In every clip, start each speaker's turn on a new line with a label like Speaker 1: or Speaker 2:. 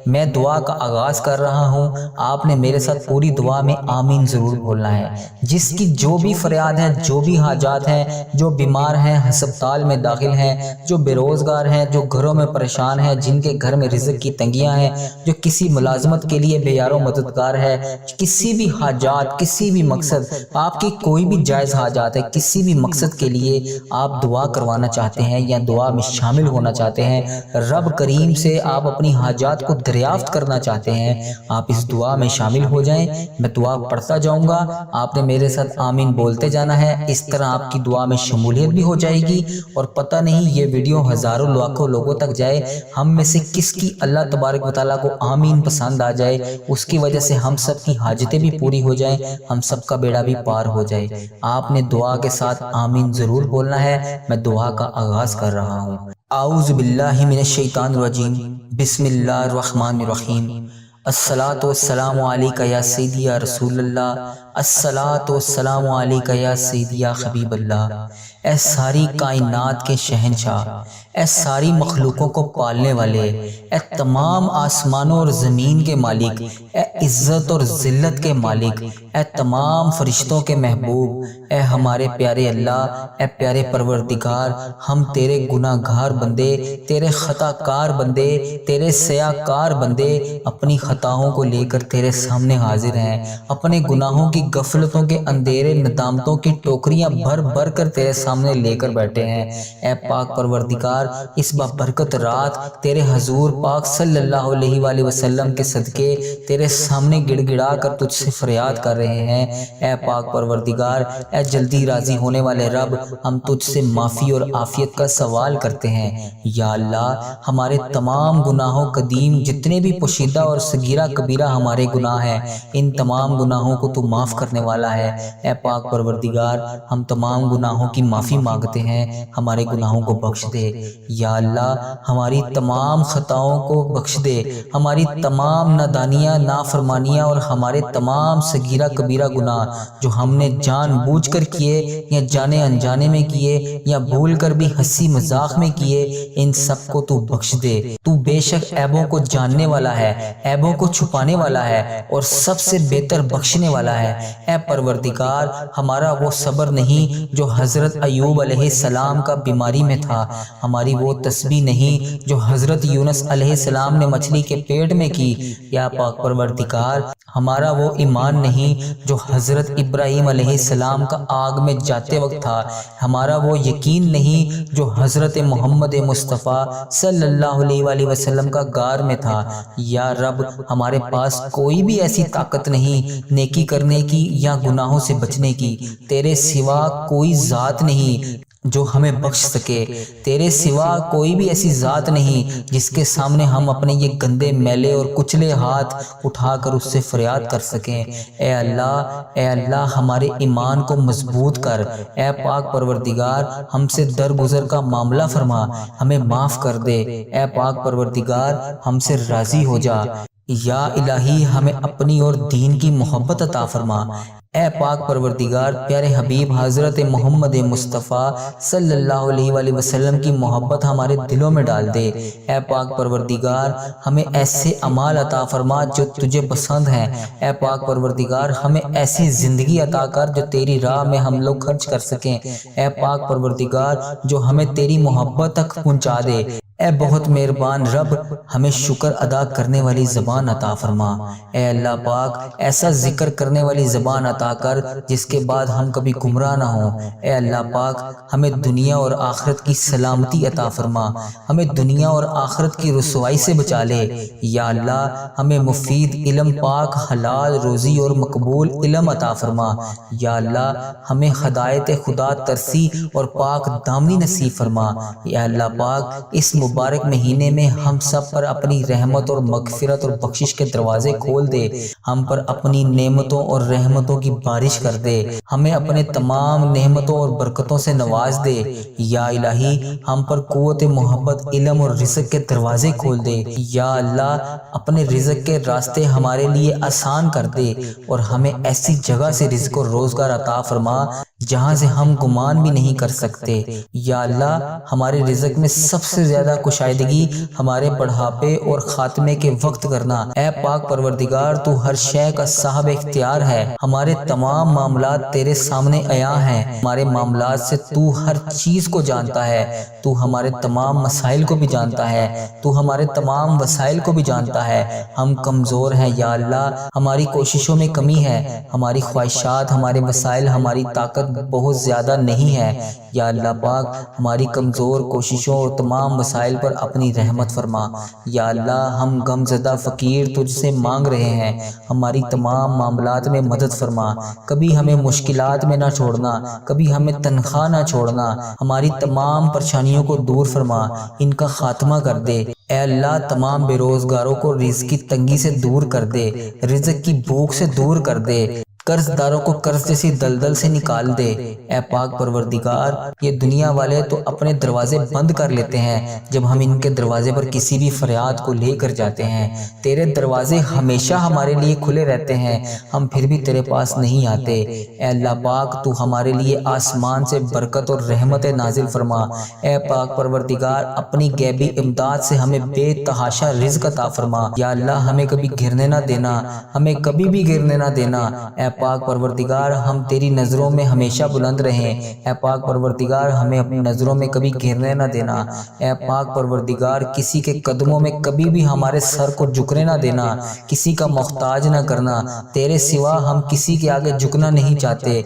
Speaker 1: میں دعا کا آغاز کر رہا ہوں، آپ نے میرے ساتھ پوری دعا میں آمین ضرور بولنا ہے۔ جس کی جو بھی فریاد ہے، جو بھی حاجات ہیں، جو بیمار ہیں، ہسپتال میں داخل ہیں، جو بے روزگار ہیں، جو گھروں میں پریشان ہیں، جن کے گھر میں رزق کی تنگیاں ہیں، جو کسی ملازمت کے لیے بے یار و مددگار ہے، کسی بھی حاجات، کسی بھی مقصد، آپ کی کوئی بھی جائز حاجات ہے، کسی بھی مقصد کے لیے آپ دعا کروانا چاہتے ہیں یا دعا میں شامل ہونا چاہتے ہیں، رب کریم سے آپ اپنی حاجات کو دریافت کرنا چاہتے ہیں، آپ اس دعا میں شامل ہو جائیں۔ میں دعا پڑھتا جاؤں گا، آپ نے میرے ساتھ آمین بولتے جانا ہے۔ اس طرح آپ کی دعا میں شمولیت بھی ہو جائے گی، اور پتہ نہیں یہ ویڈیو ہزاروں لاکھوں لوگوں تک جائے، ہم میں سے کس کی اللہ تبارک و تعالیٰ کو آمین پسند آ جائے، اس کی وجہ سے ہم سب کی حاجتیں بھی پوری ہو جائیں، ہم سب کا بیڑا بھی پار ہو جائے۔ آپ نے دعا کے ساتھ آمین ضرور بولنا ہے۔ میں دعا کا آغاز کر رہا ہوں۔ اعوذ باللہ من الشیطان الرجیم، بسم اللہ الرحمن الرحیم۔ الصلاۃ والسلام علیک یا سیدی یا رسول اللہ، الصلاۃ والسلام علیک یا سیدی یا حبیب اللہ۔ اے ساری کائنات کے شہنشاہ، اے ساری مخلوقوں کو پالنے والے، اے تمام آسمانوں اور زمین کے مالک، اے عزت اور ذلت کے مالک، اے تمام فرشتوں کے محبوب، اے ہمارے پیارے اللہ، اے پیارے پروردگار، ہم تیرے گناہ گار بندے، تیرے خطا کار بندے، تیرے سیاہ کار بندے اپنی خطاؤں کو لے کر تیرے سامنے حاضر ہیں، اپنے گناہوں کی غفلتوں کے اندھیرے ندامتوں کی ٹوکریاں بھر بھر کر تیرے سامنے لے کر بیٹھے ہیں۔ اے پاک پروردگار، اس بابرکت رات تیرے حضور پاک صلی اللہ علیہ وآلہ وسلم کے صدقے تیرے سامنے گڑ گڑا کر تجھ سے فریاد کر رہے ہیں۔ اے پاک پروردگار، اے جلدی راضی ہونے والے رب، ہم تجھ سے معافی اور عافیت کا سوال کرتے ہیں۔ یا اللہ، ہمارے تمام گناہوں قدیم جتنے بھی پوشیدہ اور صغیرہ کبیرہ ہمارے گناہ ہیں، ان تمام گناہوں کو تو معاف کرنے والا ہے۔ اے پاک پروردگار، ہم تمام گناہوں کی معافی مانگتے ہیں، ہمارے گناہوں کو بخش دے۔ یا اللہ، ہماری تمام خطاؤں کو بخش دے، ہماری تمام نادانیاں، نافرمانیاں اور ہمارے تمام صغیرہ کبیرہ گناہ جو ہم نے جان بوجھ کر کیے یا جانے انجانے میں کیے یا بھول کر بھی ہنسی مذاق میں کیے، ان سب کو تو بخش دے۔ تو بے شک عیبوں کو جاننے والا ہے، عیبوں کو چھپانے والا ہے، اور سب سے بہتر بخشنے والا ہے۔ اے پروردگار، ہمارا وہ صبر نہیں جو حضرت ایوب علیہ السلام کا بیماری میں تھا، ہماری وہ تسبیح نہیں جو حضرت یونس علیہ السلام نے مچھلی کے پیٹ میں کی۔ یا پاک پروردگار، ہمارا وہ ایمان نہیں جو حضرت ابراہیم علیہ السلام کا آگ میں جاتے وقت تھا، ہمارا وہ یقین نہیں جو حضرت محمد مصطفیٰ صلی اللہ علیہ وآلہ وسلم کا غار میں تھا۔ یا رب، ہمارے پاس کوئی بھی ایسی طاقت نہیں نیکی کرنے کی یا گناہوں سے بچنے کی، تیرے سوا کوئی ذات نہیں جو ہمیں بخش سکے، تیرے سوا کوئی بھی ایسی ذات نہیں جس کے سامنے ہم اپنے یہ گندے میلے اور کچلے ہاتھ اٹھا کر اس سے فریاد کر سکیں۔ اے اللہ، ہمارے ایمان کو مضبوط کر۔ اے پاک پروردگار، ہم سے درگزر کا معاملہ فرما، ہمیں معاف کر دے۔ اے پاک پروردگار، ہم سے راضی ہو جا۔ یا الہی، ہمیں اپنی اور دین کی محبت عطا فرما۔ اے پاک پروردگار، پیارے حبیب حضرت محمد مصطفیٰ صلی اللہ علیہ وآلہ وسلم کی محبت ہمارے دلوں میں ڈال دے۔ اے پاک پروردگار، ہمیں ایسے اعمال عطا فرما جو تجھے پسند ہیں۔ اے پاک پروردگار، ہمیں ایسی زندگی عطا کر جو تیری راہ میں ہم لوگ خرچ کر سکیں۔ اے پاک پروردگار، جو ہمیں تیری محبت تک پہنچا دے۔ اے بہت مہربان رب، ہمیں شکر ادا کرنے والی زبان عطا فرما۔ اے اللہ پاک، ایسا ذکر کرنے والی زبان عطا کر جس کے بعد ہم کبھی گمراہ نہ ہوں۔ اے اللہ پاک، ہمیں دنیا اور آخرت کی سلامتی عطا فرما، ہمیں دنیا اور آخرت کی رسوائی سے بچا لے۔ یا اللہ، ہمیں مفید علم، پاک حلال روزی اور مقبول علم عطا فرما۔ یا اللہ، ہمیں ہدایت خدا ترسی اور پاک دامنی نصیب فرما۔ یا اللہ پاک، اس مبارک مہینے میں ہم سب پر اپنی رحمت اور مغفرت اور بخشش کے دروازے کھول دے، ہم پر اپنی نعمتوں اور رحمتوں کی بارش کر دے، ہمیں اپنے تمام نعمتوں اور برکتوں سے نواز دے۔ یا الہی، ہم پر قوت محبت، علم اور رزق کے دروازے کھول دے۔ یا اللہ، اپنے رزق کے راستے ہمارے لیے آسان کر دے، اور ہمیں ایسی جگہ سے رزق اور روزگار عطا فرما جہاں سے ہم گمان بھی نہیں کر سکتے۔ یا اللہ ہمارے رزق میں سب سے زیادہ کشادگی ہمارے بڑھاپے اور خاتمے کے وقت کرنا۔ اے پاک پروردگار تو ہر شے کا صاحب اختیار ہے، ہمارے تمام معاملات تیرے سامنے عیاں ہیں، ہمارے معاملات سے تو ہر چیز کو جانتا ہے، تو ہمارے تمام مسائل کو بھی جانتا ہے، تو ہمارے تمام وسائل کو بھی جانتا ہے۔ ہم کمزور ہیں یا اللہ، ہماری کوششوں میں کمی ہے، ہماری خواہشات، ہمارے وسائل، ہماری طاقت بہت زیادہ نہیں ہے۔ یا اللہ پاک ہماری کمزور کوششوں اور تمام وسائل پر اپنی رحمت فرما۔ یا اللہ ہم غم زدہ فقیر تجھ سے مانگ رہے ہیں، ہماری تمام معاملات میں مدد فرما، کبھی ہمیں مشکلات میں نہ چھوڑنا، کبھی ہمیں تنخواہ نہ چھوڑنا، ہماری تمام پریشانیوں کو دور فرما، ان کا خاتمہ کر دے۔ اے اللہ تمام بے روزگاروں کو رزق کی تنگی سے دور کر دے، رزق کی بھوک سے دور کر دے، قرض داروں کو قرض جیسی دلدل سے نکال دے۔ اے پاک پروردگار یہ دنیا والے تو اپنے دروازے بند کر لیتے ہیں جب ہم ان کے دروازے پر کسی بھی فریاد کو لے کر جاتے ہیں، تیرے دروازے ہمیشہ ہمارے لیے کھلے رہتے ہیں، ہم پھر بھی تیرے پاس نہیں آتے۔ اے اللہ پاک تو ہمارے لیے آسمان سے برکت اور رحمت نازل فرما۔ اے پاک پروردگار اپنی غیبی امداد سے ہمیں بے تحاشا رزق عطا فرما۔ یا اللہ ہمیں کبھی گرنے نہ دینا، ہمیں کبھی بھی گرنے نہ دینا۔ اے پاک پروردگار ہم تیری نظروں میں ہمیشہ بلند رہیں۔ اے پاک پروردگار ہمیں اپنی نظروں میں کبھی گرنے نہ دینا۔ اے پاک پروردگار کسی کے قدموں میں کبھی بھی ہمارے سر کو جھکنے نہ دینا، کسی کا محتاج نہ کرنا، تیرے سوا ہم کسی کے آگے جھکنا نہیں چاہتے۔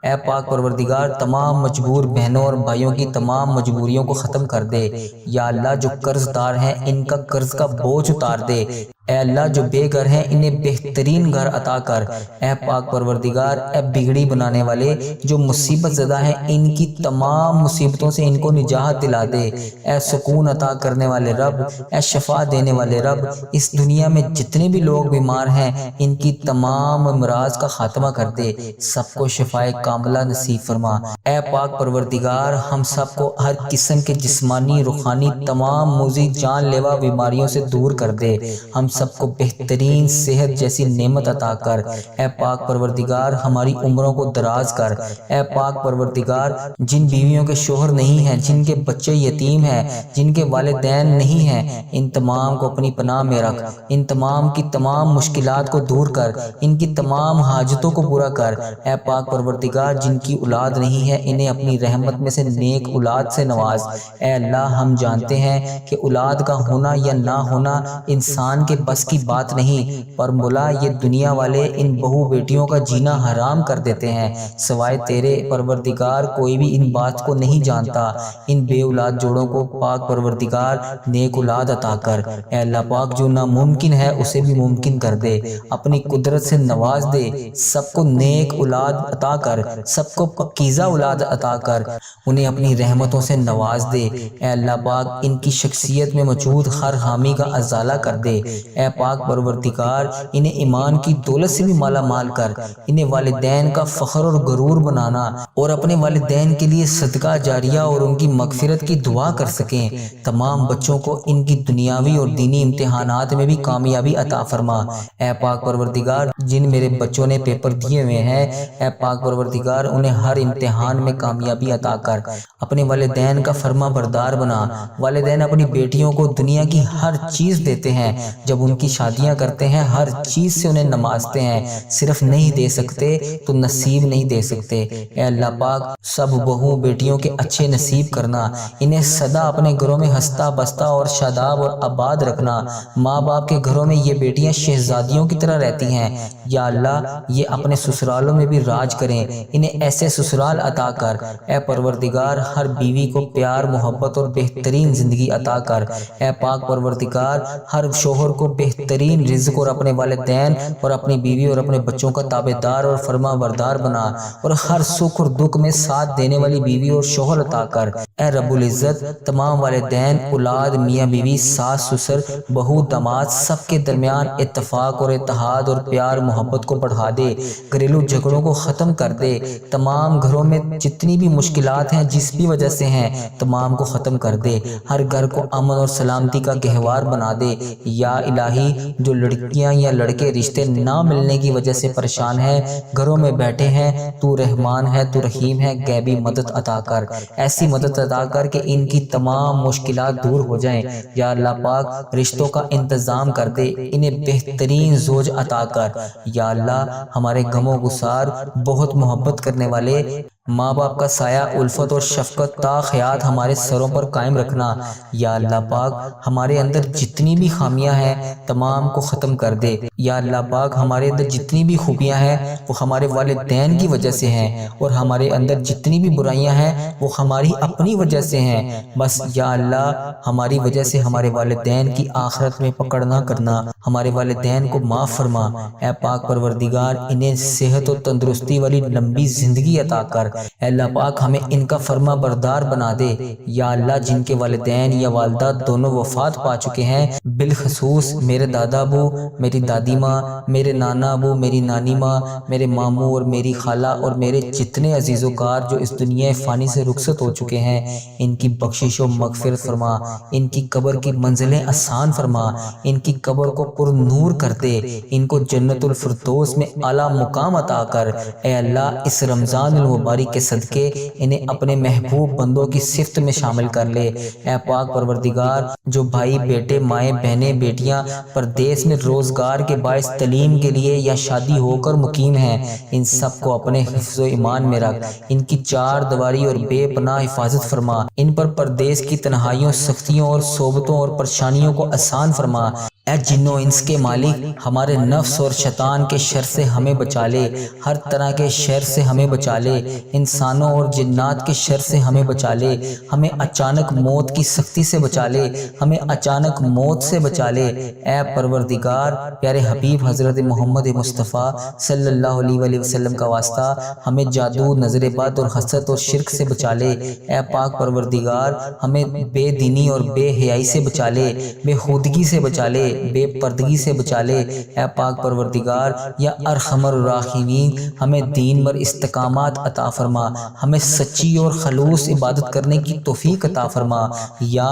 Speaker 1: اے پاک پروردگار تمام مجبور بہنوں اور بھائیوں کی تمام مجبوریوں کو ختم کر دے۔ یا اللہ جو قرض دار ہیں ان کا قرض کا بوجھ اتار دے۔ اے اللہ جو بے گھر ہیں انہیں بہترین گھر عطا کر۔ اے پاک پروردگار اے بگڑی بنانے والے جو مصیبت زدہ ہیں ان کی تمام مصیبتوں سے ان کو نجات دلا دے۔ اے سکون عطا کرنے والے رب، اے شفا دینے والے رب، اس دنیا میں جتنے بھی لوگ بیمار ہیں ان کی تمام امراض کا خاتمہ کر دے، سب کو شفائے کاملہ نصیب فرما۔ اے پاک پروردگار ہم سب کو ہر قسم کے جسمانی روحانی تمام مضر جان لیوا بیماریوں سے دور کر دے، ہم سب کو بہترین صحت جیسی نعمت عطا کر۔ اے پاک پروردگار ہماری عمروں کو دراز کر۔ اے پاک پروردگار جن بیویوں کے شوہر نہیں ہیں، جن کے بچے یتیم ہیں، جن کے والدین نہیں ہیں، ان تمام کو اپنی پناہ میں رکھ، ان تمام کی تمام مشکلات کو دور کر، ان کی تمام حاجتوں کو پورا کر۔ اے پاک پروردگار جن کی اولاد نہیں ہے انہیں اپنی رحمت میں سے نیک اولاد سے نواز۔ اے اللہ ہم جانتے ہیں کہ اولاد کا ہونا یا نہ ہونا انسان کے بس کی بات نہیں، پر مولا یہ دنیا والے ان بہو بیٹیوں کا جینا حرام کر دیتے ہیں، سوائے تیرے پروردگار کوئی بھی ان بات کو نہیں جانتا۔ ان بے اولاد جوڑوں کو پاک پروردگار نیک اولاد عطا کر۔ اے اللہ پاک جو ناممکن ہے اسے بھی ممکن کر دے، اپنی قدرت سے نواز دے، سب کو نیک اولاد عطا کر، سب کو پاکیزہ اولاد عطا کر، انہیں اپنی رحمتوں سے نواز دے۔ اے اللہ پاک ان کی شخصیت میں موجود ہر خامی کا ازالہ کر دے۔ اے پاک پروردگار انہیں ایمان کی دولت سے بھی مالا مال کر، انہیں والدین کا فخر اور غرور بنانا اور اپنے والدین کے لیے صدقہ جاریہ اور ان کی مغفرت کی دعا کر سکیں۔ تمام بچوں کو ان کی دنیاوی اور دینی امتحانات میں بھی کامیابی عطا فرما۔ اے پاک پروردگار جن میرے بچوں نے پیپر دیے ہوئے ہیں، اے پاک پروردگار انہیں ہر امتحان میں کامیابی عطا کر، اپنے والدین کا فرما بردار بنا۔ والدین اپنی بیٹیوں کو دنیا کی ہر چیز دیتے ہیں، جب ان کی شادیاں کرتے ہیں ہر چیز سے انہیں نمازتے ہیں، صرف نہیں دے سکتے تو نصیب نہیں دے سکتے۔ اے اللہ پاک سب بہو بیٹیوں کے اچھے نصیب کرنا، انہیں سدا اپنے گھروں میں ہنستا بستا اور شاداب اور آباد رکھنا۔ ماں باپ کے گھروں میں یہ بیٹیاں شہزادیوں کی طرح رہتی ہیں۔ یا اللہ یہ اپنے سسرالوں میں بھی راج کریں، انہیں ایسے سسرال عطا کر۔ اے پروردگار ہر بیوی کو پیار محبت اور بہترین زندگی عطا کر۔ اے پاک پروردگار ہر شوہر کو بہترین رزق اور اپنے والدین اور اپنی بیوی اور اپنے بچوں کا تابعدار اور فرما بردار بنا، اور ہر سکھ اور دکھ میں ساتھ دینے والی بیوی اور شوہر عطا کر۔ اے رب العزت تمام والدین اولاد میاں بیوی ساس سسر بہو داماد سب کے درمیان اتفاق اور اتحاد اور پیار محبت کو بڑھا دے، گھریلو جھگڑوں کو ختم کر دے، تمام گھروں میں جتنی بھی مشکلات ہیں جس بھی وجہ سے ہیں تمام کو ختم کر دے، ہر گھر کو امن اور سلامتی کا گہوار بنا دے۔ یا الہی جو لڑکیاں یا لڑکے رشتے نہ ملنے کی وجہ سے پریشان ہیں، گھروں میں بیٹھے ہیں، تو رحمان ہے، تو رحیم ہے، غیبی مدد عطا کر، ایسی مدد عطا کر کہ ان کی تمام مشکلات دور ہو جائیں۔ یا اللہ پاک رشتوں کا انتظام کر دے، انہیں بہترین زوج عطا کر۔ یا اللہ ہمارے غم و گسار بہت محبت کرنے والے ماں باپ کا سایہ الفت اور شفقت تا حیات ہمارے سروں پر قائم رکھنا۔ یا اللہ پاک ہمارے اندر جتنی بھی خامیاں ہیں تمام کو ختم کر دے۔ یا اللہ پاک ہمارے اندر جتنی بھی خوبیاں ہیں وہ ہمارے والدین کی وجہ سے ہیں، اور ہمارے اندر جتنی بھی برائیاں ہیں وہ ہماری اپنی وجہ سے ہیں۔ بس یا اللہ ہماری وجہ سے ہمارے والدین کی آخرت میں پکڑ نہ کرنا، ہمارے والدین کو معاف فرما۔ اے پاک پروردگار انہیں صحت و تندرستی والی لمبی زندگی عطا کر۔ اے اللہ پاک ہمیں ان کا فرما بردار بنا دے۔ یا اللہ جن کے والدین یا والدہ دونوں وفات پا چکے ہیں، بالخصوص میرے دادا ابو، میری دادی ماں، میرے نانا ابو، میری نانی ماں، میرے ماموں اور میری خالہ اور میرے جتنے عزیز و کار جو اس دنیا فانی سے رخصت ہو چکے ہیں، ان کی بخشش و مغفرت فرما، ان کی قبر کی منزلیں آسان فرما، ان کی قبر کو پر نور کر دے، ان کو جنت الفردوس میں اعلیٰ مقام عطا کر۔ اے اللہ اس رمضان المبارک کے صدقے انہیں اپنے محبوب بندوں کی صفت میں شامل کر لے۔ اے پاک پروردگار جو بھائی بیٹے مائیں بہنیں بیٹیاں پردیس میں روزگار کے باعث تعلیم کے لیے یا شادی ہو کر مقیم ہیں، ان سب کو اپنے حفظ و ایمان میں رکھ، ان کی چار دیواری اور بے پناہ حفاظت فرما، ان پر پردیس کی تنہائیوں سختیوں اور صعوبتوں اور پریشانیوں کو آسان فرما۔ اے جن و انس کے مالک ہمارے نفس اور شیطان کے شر سے ہمیں بچا لے، ہر طرح کے شر سے ہمیں بچا لے، انسانوں اور جنات کے شر سے ہمیں بچا لے، ہمیں اچانک موت کی سختی سے بچا لے، ہمیں اچانک موت سے بچا لے۔ اے پروردگار پیارے حبیب حضرت محمد مصطفیٰ صلی اللہ علیہ وآلہ وسلم کا واسطہ ہمیں جادو، نظر بد اور حسد اور شرک سے بچا لے۔ اے پاک پروردگار ہمیں بے دینی اور بے حیائی سے بچا لے، بے خودگی سے بچا لے، بے پردگی سے بچا لے۔ اے پاک پروردگار یا ارحم الراحمین ہمیں دین پر استقامت عطا فرما، ہمیں سچی اور خلوص عبادت کرنے کی توفیق عطا فرما۔ یا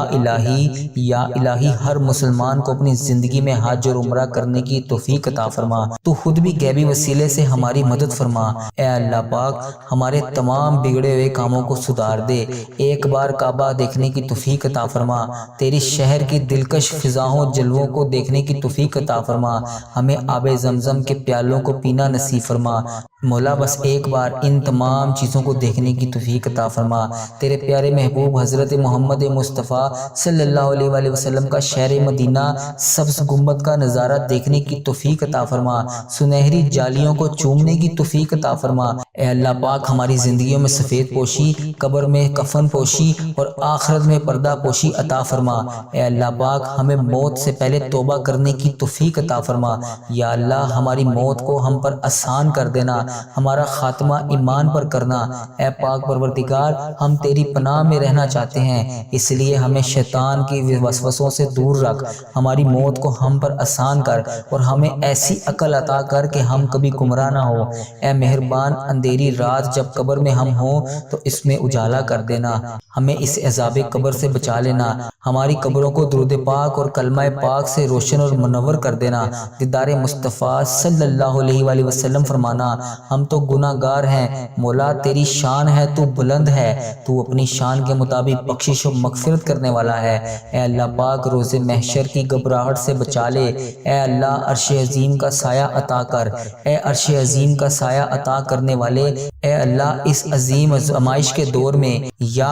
Speaker 1: الہی ہر مسلمان کو اپنی زندگی میں حج اور عمرہ کرنے کی توفیق عطا فرما، تو خود بھی غیبی وسیلے سے ہماری مدد فرما۔ اے اللہ پاک ہمارے تمام بگڑے ہوئے کاموں کو سدھار دے، ایک بار کعبہ دیکھنے کی توفیق عطا فرما، تیری شہر کی دلکش فضاؤں جلووں کو دیکھنے کی توفیق عطا فرما، ہمیں آب زمزم کے پیالوں کو پینا نصیب فرما۔ مولا بس ایک بار ان تمام چیزوں کو دیکھنے کی توفیق عطا فرما۔ تیرے پیارے محبوب حضرت محمد مصطفیٰ صلی اللہ علیہ وآلہ وسلم کا شہر مدینہ سبز گنبد کا نظارہ دیکھنے کی توفیق عطا فرما، سنہری جالیوں کو چومنے کی توفیق عطا فرما۔ اے اللہ پاک ہماری زندگیوں میں سفید پوشی، قبر میں کفن پوشی اور آخرت میں پردہ پوشی عطا فرما۔ اے اللہ پاک ہمیں موت سے پہلے توبہ کرنے کی توفیق عطا فرما۔ یا اللہ ہماری موت کو ہم پر آسان کر دینا، ہمارا خاتمہ ایمان پر کرنا۔ اے پاک پروردگار ہم تیری پناہ میں رہنا چاہتے ہیں، اس لیے ہمیں شیطان کی وسوسوں سے دور رکھ، ہماری موت کو ہم پر آسان کر اور ہمیں ایسی عقل عطا کر کہ ہم کبھی گمراہ نہ ہو۔ اے مہربان اندھیری رات جب قبر میں ہم ہوں تو اس میں اجالا کر دینا، ہمیں اس عذاب قبر سے بچا لینا، ہماری قبروں کو درود پاک اور کلمہ پاک سے روشن اور منور کر دینا۔ دیدار مصطفیٰ صلی اللہ علیہ وآلہ وسلم فرمانا ہم تو گناہ گار ہیں، مولا تیری شان ہے تو بلند ہے، تو اپنی شان کے مطابق بخشش و مغفرت کرنے والا ہے۔ اے اللہ پاک روز محشر کی گھبراہٹ سے بچا لے، اے اللہ عرش عظیم کا سایہ عطا کر، اے عرش عظیم کا سایہ عطا کرنے والے، اے اللہ اس عظیم آزمائش کے دور میں یا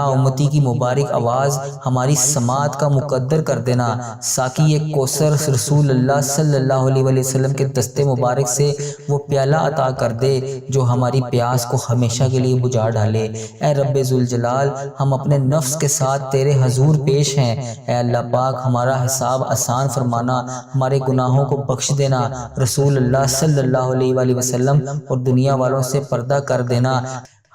Speaker 1: امتی کی مبارک آواز ہماری سماعت کا مقدر کر دینا۔ ساقی کوثر رسول اللہ صلی اللہ علیہ وآلہ وسلم کے دستے مبارک سے وہ پیالہ عطا کر دے جو ہماری پیاس کو ہمیشہ کے لیے بجھا ڈالے۔ اے رب ذوالجلال ہم اپنے نفس کے ساتھ تیرے حضور پیش ہیں، اے اللہ پاک ہمارا حساب آسان فرمانا، ہمارے گناہوں کو بخش دینا، رسول اللہ صلی اللہ علیہ وآلہ وسلم اور دنیا والوں سے پردہ کر دینا،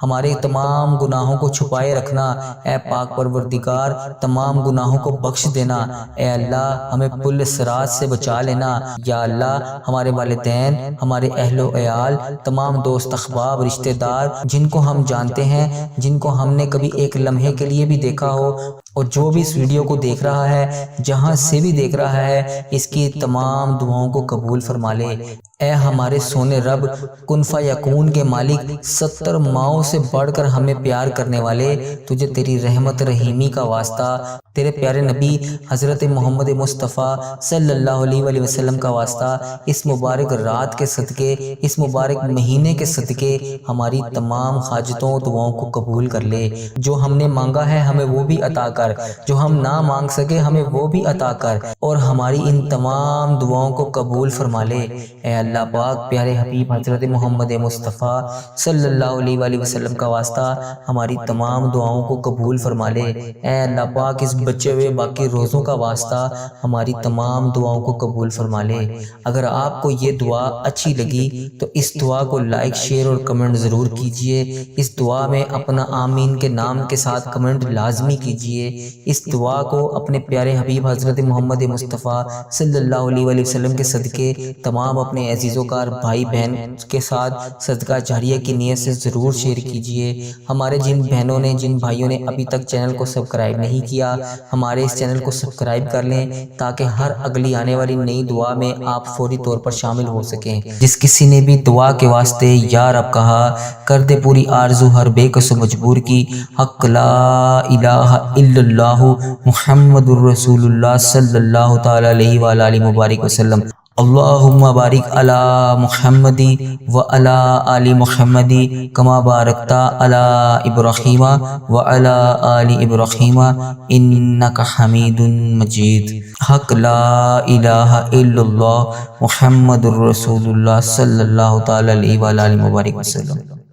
Speaker 1: ہمارے تمام گناہوں کو چھپائے رکھنا۔ اے پاک پروردگار تمام گناہوں کو بخش دینا، اے اللہ ہمیں پل صراط سے بچا لینا۔ یا اللہ ہمارے والدین، ہمارے اہل و عیال، تمام دوست احباب رشتہ دار جن کو ہم جانتے ہیں، جن کو ہم نے کبھی ایک لمحے کے لیے بھی دیکھا ہو، اور جو بھی اس ویڈیو کو دیکھ رہا ہے، جہاں سے بھی دیکھ رہا ہے، اس کی تمام دعاؤں کو قبول فرما لے۔ اے ہمارے سونے رب، کن فیکون کے مالک، 70 ماؤں سے بڑھ کر ہمیں پیار کرنے والے، تجھے تیری رحمت رحیمی کا واسطہ، تیرے پیارے نبی حضرت محمد مصطفیٰ صلی اللہ علیہ وآلہ وسلم کا واسطہ، اس مبارک رات کے صدقے، اس مبارک مہینے کے صدقے ہماری تمام حاجتوں دعاؤں کو قبول کر لے۔ جو ہم نے مانگا ہے ہمیں وہ بھی عطا کر، جو ہم نہ مانگ سکے ہمیں وہ بھی عطا کر، اور ہماری ان تمام دعاؤں کو قبول فرما لے۔ اے اللہ پاک، پیارے حبیب حضرت محمد مصطفیٰ صلی اللہ علیہ وآلہ وسلم کا واسطہ ہماری تمام دعاؤں کو قبول فرما لے۔ اے اللہ پاک، اس بچے ہوئے باقی روزوں کا واسطہ ہماری تمام دعاؤں کو قبول فرما لے۔ اگر آپ کو یہ دعا اچھی لگی تو اس دعا کو لائک، شیئر اور کمنٹ ضرور کیجئے۔ اس دعا میں اپنا آمین کے نام کے ساتھ کمنٹ لازمی کیجئے۔ اس دعا کو اپنے پیارے حبیب حضرت محمد مصطفیٰ صلی اللہ علیہ وآلہ وسلم کے صدقے تمام اپنے عزیز و کار بھائی بہن کے ساتھ صدقہ جاریہ کی نیت سے ضرور شیئر کیجئے۔ ہمارے جن بہنوں نے، جن بھائیوں نے ابھی تک چینل کو سبسکرائب نہیں کیا، ہمارے اس چینل کو سبسکرائب کر لیں تاکہ ہر اگلی آنے والی نئی دعا میں آپ فوری طور پر شامل ہو سکیں۔ جس کسی نے بھی دعا کے واسطے یا رب کہا، کر دے پوری آرزو ہر بے کس و مجبور کی۔ حق لا الہ الا اللہ محمد الرسول اللہ صلی اللہ تعالی علیہ وآلہ مبارک وسلم۔ اللہم بارک علی محمد و علی آل محمد کما بارکت علی ابراہیم و علی آل ابراہیم انک حمید مجید۔ حق لا الہ الا اللہ محمد الرسول اللہ صلی اللہ تعالی علیہ وآلہ مبارک وسلم۔